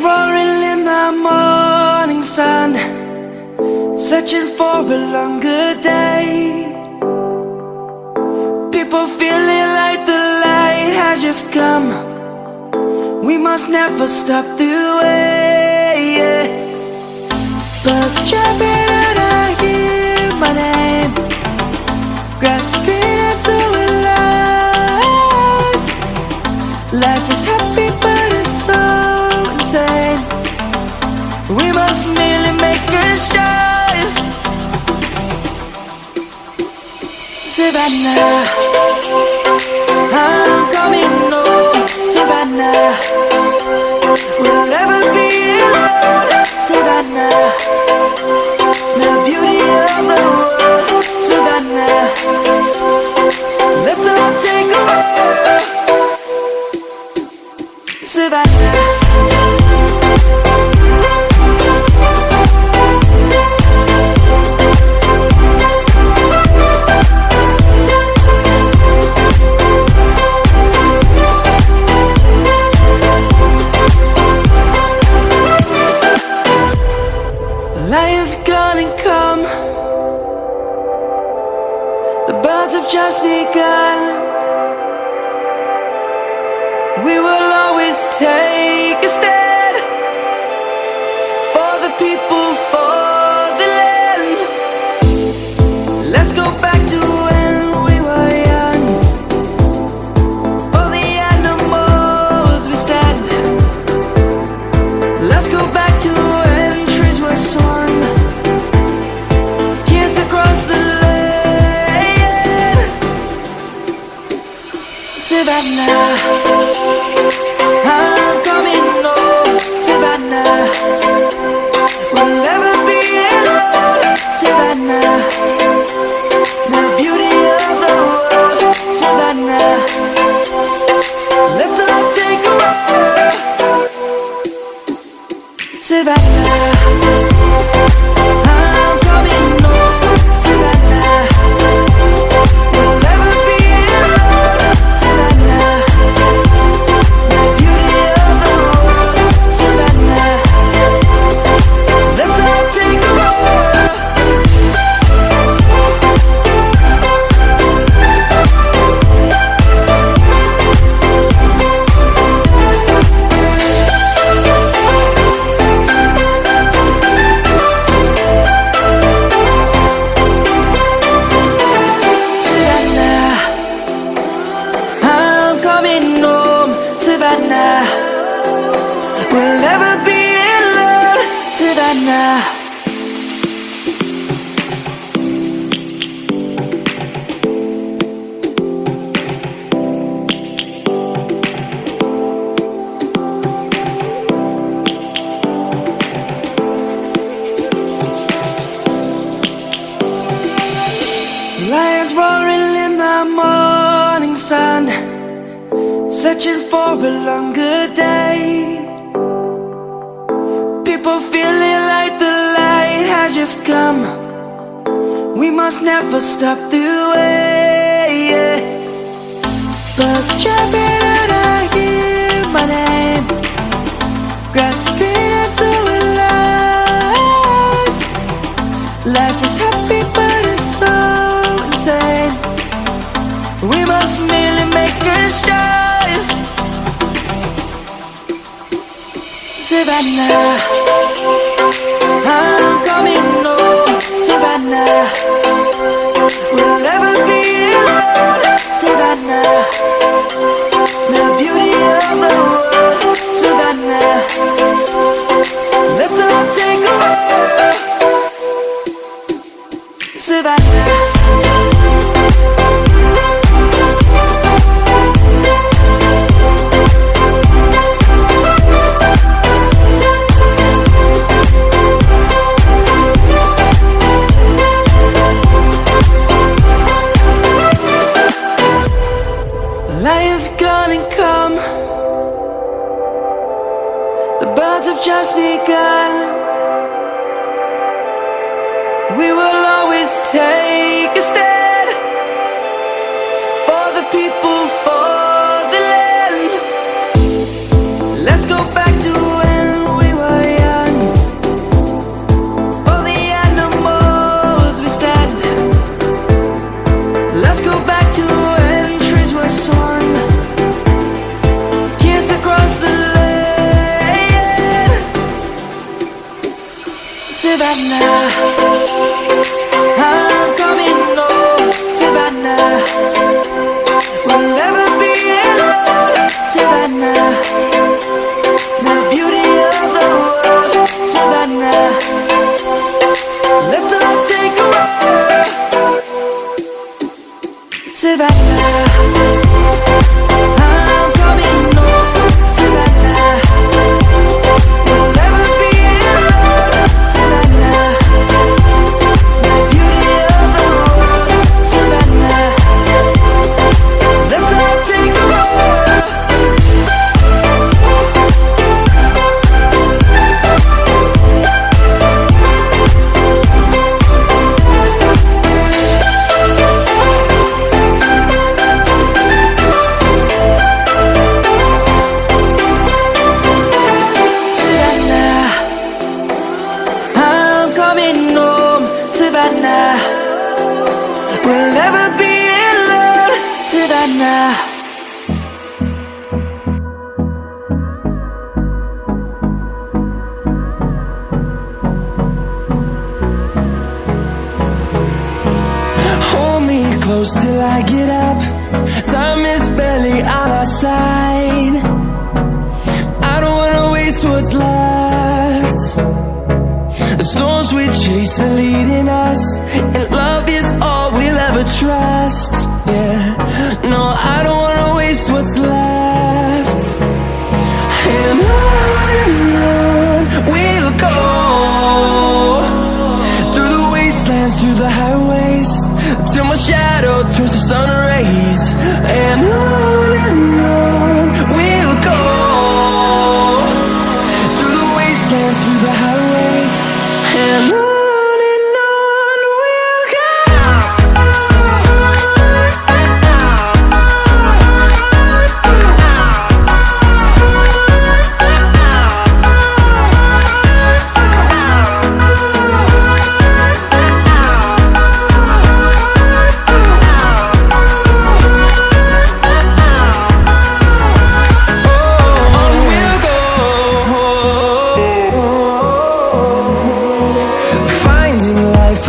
roaring in the morning sun, searching for a longer day. People feeling like the light has just come. We must never stop the way, yeah. Birds chirping and I hear my name, grasping into a life. Life is happy but it's so insane. We must merely make a start. Savannah, I'm coming home. Savannah, we'll never be alone. Savannah, the beauty of the world. Savannah, let's all take a walk. Savannah. Lion's gonna come. The birds have just begun. We will always take a stand for the people, for the land. Let's go back to when we were young. For the animals we stand. Let's go back to when trees were swung. Kids across the land. Savannah, I'm coming home. Savannah, we'll never be alone. Savannah, the beauty of the world. Savannah, let's all take a walk. Savannah, I'm coming home. Savannah, we'll never be alone. Savannah, the beauty of the world. Savannah, let's all take a walk. Savannah, we'll never be alone. Savannah. Lions roaring in the morning sun, searching for a longer day. People feeling like the light has just come. We must never stop the way, yeah. Birds chirping and I hear my name, grasping into a life. Life is happy but it's so insane. We must merely make a start. Savannah, I'm coming home. Savannah, we'll never be alone. Savannah, the beauty of the world. Savannah, let's all take a walk. Savannah. Lion's gonna come. The birds have just begun. We will always take a stand for the people, for the land. Let's go back to when we Savannah, the beauty of the world, Savannah. Let's all take a walk, Savannah. I'm coming home, Savannah. We'll never be alone, Savannah. The beauty of the world, Savannah. Let's all take a walk. Savannah, we'll never be alone, Savannah. Hold me close till I get up. Time is barely on our side. I don't wanna waste what's left. The storms we chase are leading us, and love is all we'll ever trust. Yeah, no, I don't wanna waste what's left. And on we'll go, through the wastelands, through the highways, till my shadow turns to sun rays. And on we'll go, through the wastelands, through the highways. And on we'll go. Finding life